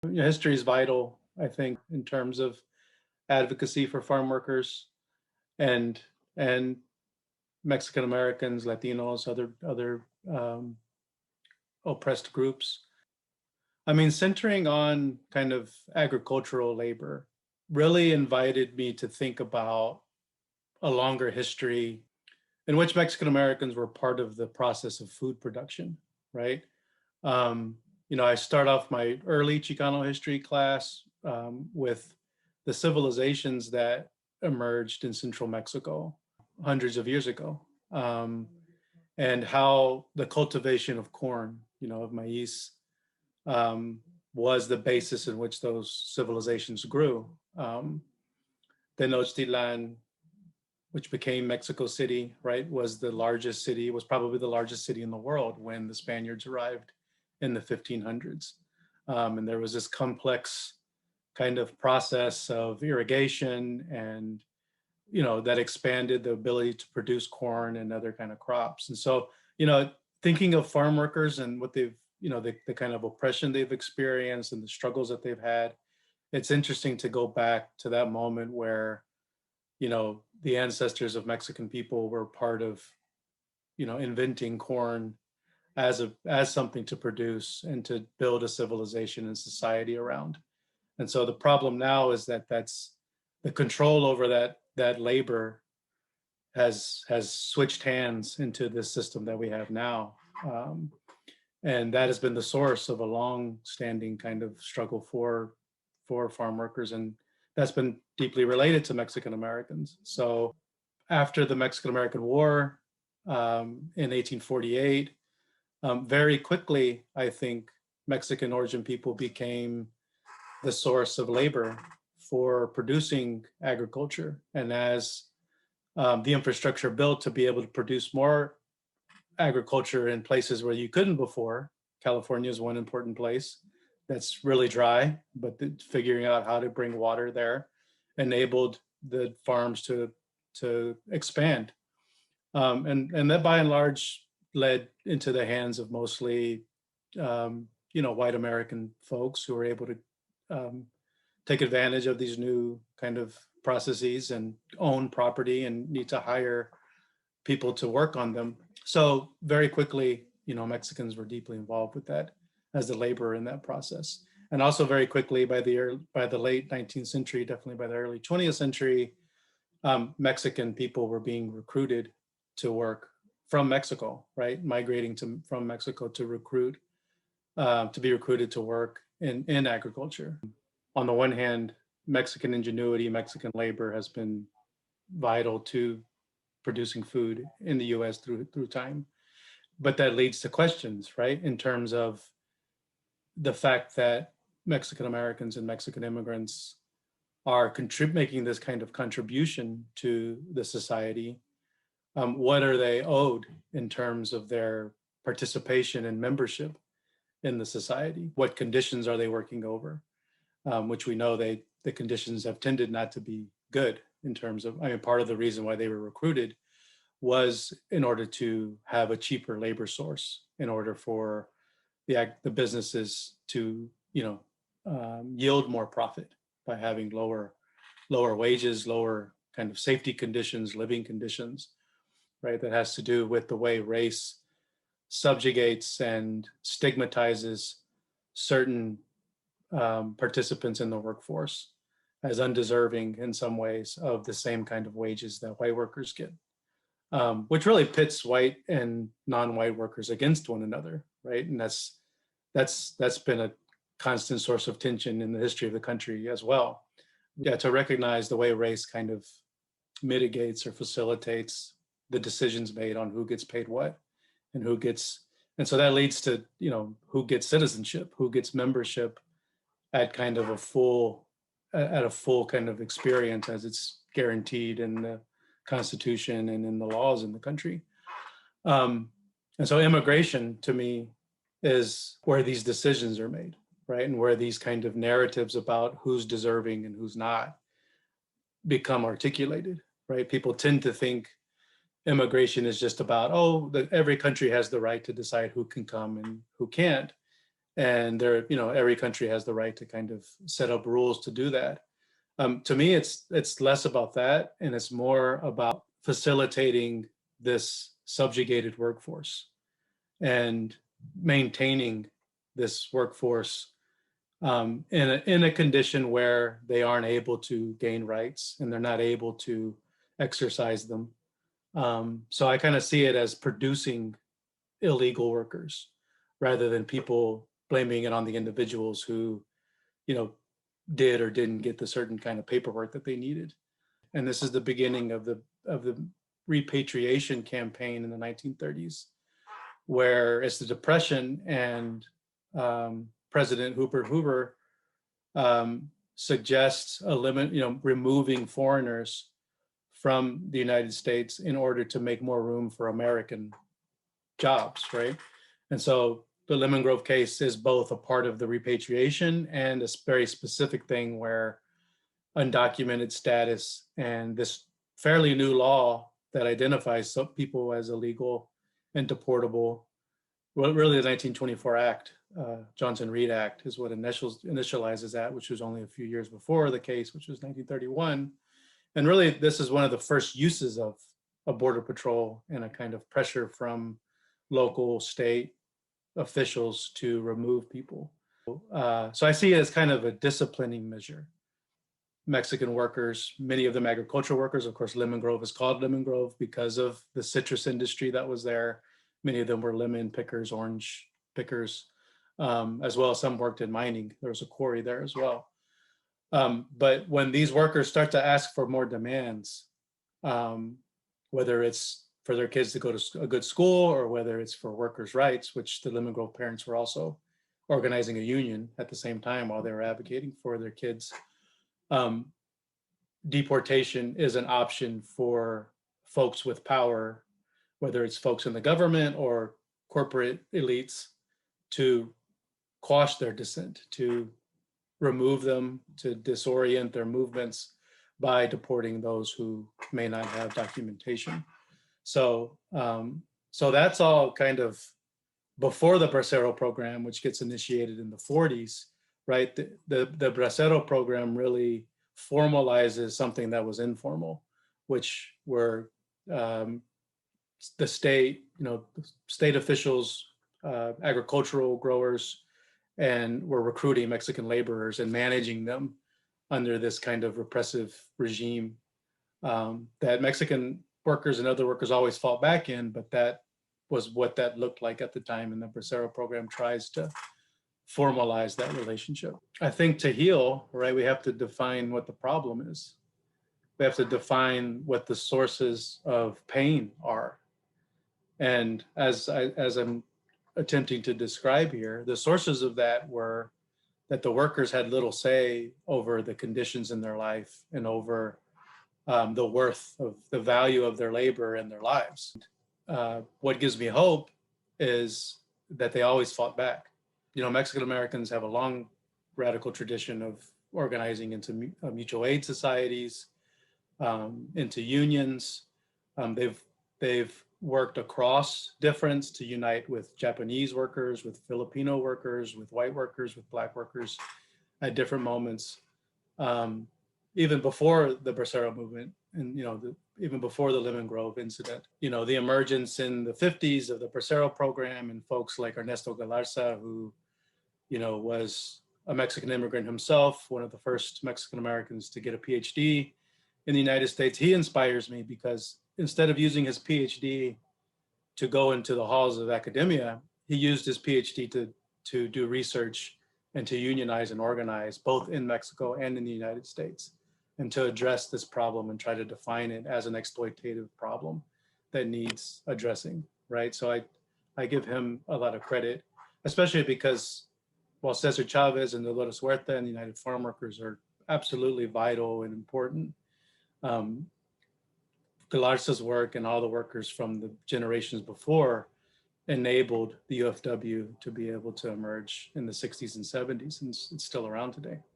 History is vital, I think, in terms of advocacy for farm workers and and Mexican Americans, Latinos, other oppressed groups. I mean, centering on kind of agricultural labor really invited me to think about a longer history in which Mexican Americans were part of the process of food production, right? Um, I start off my early Chicano history class with the civilizations that emerged in central Mexico hundreds of years ago, and how the cultivation of corn, of maize, um, was the basis in which those civilizations grew. Tenochtitlan, which became Mexico City, right, was probably the largest city in the world when the Spaniards arrived in the 1500s. And there was this complex kind of process of irrigation and, that expanded the ability to produce corn and other kind of crops. And so, thinking of farm workers and what they've, the kind of oppression they've experienced and the struggles that they've had, it's interesting to go back to that moment where, the ancestors of Mexican people were part of, inventing corn as something to produce and to build a civilization and society around. And so the problem now is that that's the control over that labor has switched hands into this system that we have now. And that has been the source of a long-standing kind of struggle for farm workers, and that's been deeply related to Mexican Americans. So after the Mexican American War in 1848, very quickly, I think Mexican origin people became the source of labor for producing agriculture. And as the infrastructure built to be able to produce more agriculture in places where you couldn't before, California is one important place that's really dry, but figuring out how to bring water there enabled the farms to expand. And that by and large led into the hands of mostly, white American folks who were able to take advantage of these new kind of processes and own property and need to hire people to work on them. So very quickly, Mexicans were deeply involved with that as the laborer in that process. And also very quickly by the late 19th century, definitely by the early 20th century, Mexican people were being recruited to work from Mexico, right? Migrating from Mexico to be recruited to work in agriculture. On the one hand, Mexican ingenuity, Mexican labor has been vital to producing food in the US through time. But that leads to questions, right? In terms of the fact that Mexican Americans and Mexican immigrants are making this kind of contribution to the society. What are they owed in terms of their participation and membership in the society? What conditions are they working over? Which we know the conditions have tended not to be good in terms of, part of the reason why they were recruited was in order to have a cheaper labor source, in order for the businesses to, yield more profit by having lower wages, lower kind of safety conditions, living conditions, right? That has to do with the way race subjugates and stigmatizes certain participants in the workforce as undeserving in some ways of the same kind of wages that white workers get, which really pits white and non-white workers against one another, right? And that's been a constant source of tension in the history of the country as well. Yeah, to recognize the way race kind of mitigates or facilitates the decisions made on who gets paid what and and so that leads to, who gets citizenship, who gets membership at kind of a full kind of experience as it's guaranteed in the Constitution and in the laws in the country. And so immigration to me is where these decisions are made, right? And where these kind of narratives about who's deserving and who's not become articulated, right? People tend to think immigration is just about, that every country has the right to decide who can come and who can't. And there, every country has the right to kind of set up rules to do that. To me, it's less about that, and it's more about facilitating this subjugated workforce and maintaining this workforce in a condition where they aren't able to gain rights and they're not able to exercise them. So I kind of see it as producing illegal workers rather than people blaming it on the individuals who, you know, did or didn't get the certain kind of paperwork that they needed. And this is the beginning of the repatriation campaign in the 1930s, where it's the Depression, and President Hoover suggests removing foreigners from the United States in order to make more room for American jobs, right? And so the Lemon Grove case is both a part of the repatriation and a very specific thing where undocumented status and this fairly new law that identifies some people as illegal and deportable, well, really the 1924 Act, Johnson-Reed Act, is what initializes that, which was only a few years before the case, which was 1931. And really, this is one of the first uses of a border patrol and a kind of pressure from local, state officials to remove people. So I see it as kind of a disciplining measure. Mexican workers, many of them agricultural workers. Of course, Lemon Grove is called Lemon Grove because of the citrus industry that was there. Many of them were lemon pickers, orange pickers, as well as some worked in mining. There was a quarry there as well. But when these workers start to ask for more demands, whether it's for their kids to go to a good school or whether it's for workers' rights, which the Lemon Grove parents were also organizing a union at the same time while they were advocating for their kids. Deportation is an option for folks with power, whether it's folks in the government or corporate elites, to quash their dissent, to remove them, to disorient their movements by deporting those who may not have documentation. So that's all kind of before the Bracero program, which gets initiated in the 40s, right? The Bracero program really formalizes something that was informal, which were the state, state officials, agricultural growers, and were recruiting Mexican laborers and managing them under this kind of repressive regime that Mexican workers and other workers always fought back in, but that was what that looked like at the time. And the Bracero program tries to formalize that relationship. I think to heal, right, we have to define what the problem is. We have to define what the sources of pain are. And as I'm attempting to describe here, the sources of that were that the workers had little say over the conditions in their life and over the worth of the value of their labor and their lives. What gives me hope is that they always fought back. Mexican Americans have a long radical tradition of organizing into mutual aid societies, into unions. They've worked across difference to unite with Japanese workers, with Filipino workers, with white workers, with Black workers at different moments, even before the Bracero movement, and even before the Lemon Grove incident. The emergence in the 50s of the Bracero program and folks like Ernesto Galarza, who was a Mexican immigrant himself, one of the first Mexican Americans to get a PhD in the United States. He inspires me because instead of using his PhD to go into the halls of academia, he used his PhD to do research and to unionize and organize both in Mexico and in the United States, and to address this problem and try to define it as an exploitative problem that needs addressing, right? So I give him a lot of credit, especially because while Cesar Chavez and Dolores Huerta and the United Farm Workers are absolutely vital and important, Galarza's work and all the workers from the generations before enabled the UFW to be able to emerge in the 60s and 70s, and it's still around today.